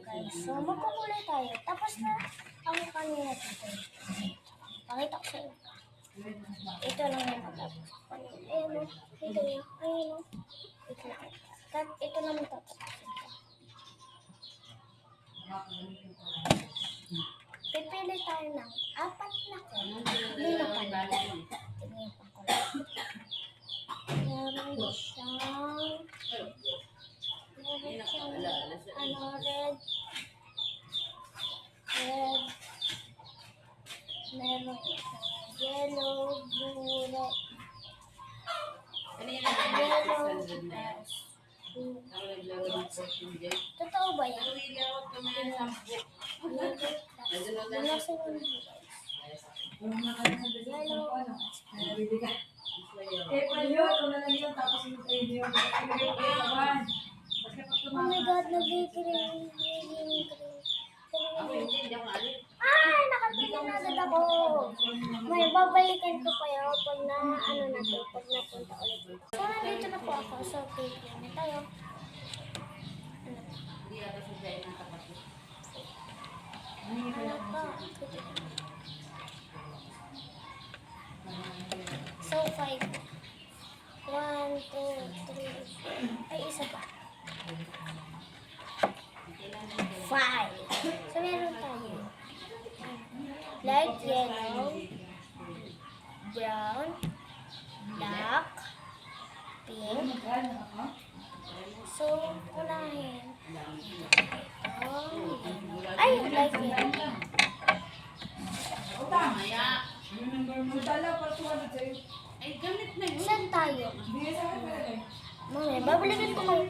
guys. So, magkukulay tayo. Tapos na ang kanina dito. Pakita ko sa inyo. Ito lang yung matapos. Ayun o. Ito yun. Ayun o. Ito lang. Ito naman tapos. Pipili tayo ng 4 na ko. Hindi na pala. Tingnan pa ko lang. Meron siyang red. Meron siyang yellow, blue, red. Totoo ba yan? Oh my God, nag-green. Ay, nakapili na agad ako. May babalikan ko pa yun pag na, pag napunta ulit dito. So, nandito na po ako. So, pili na tayo. So, 5. 1, 2, 3. Ay, isa pa. 5. So, meron tayo. Light yellow, brown, black, pink. So, unahin. Ay, light yellow. Saan tayo? Mamaya, babalikan ko kayo.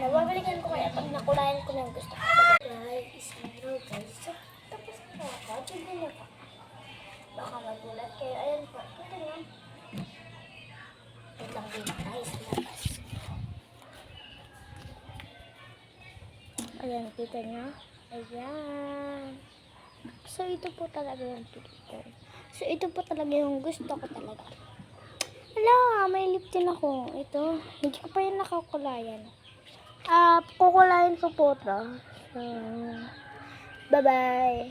Babalikan ko kayo pag nakulayan ko ng gusto ko. Guys, so, tapos na ako. Tignan niyo po. Baka magulat kayo. Ayan po. Ito nga. Wait lang dito tayo sa labas. Ayan, kita niyo. Ayan. So, ito po talaga yung picture. So, ito po talaga yung gusto ko talaga. Hala, may lip din ako. Ito, hindi ko pa yun nakakulayan. Kukulayan ko po ito. So, bye-bye.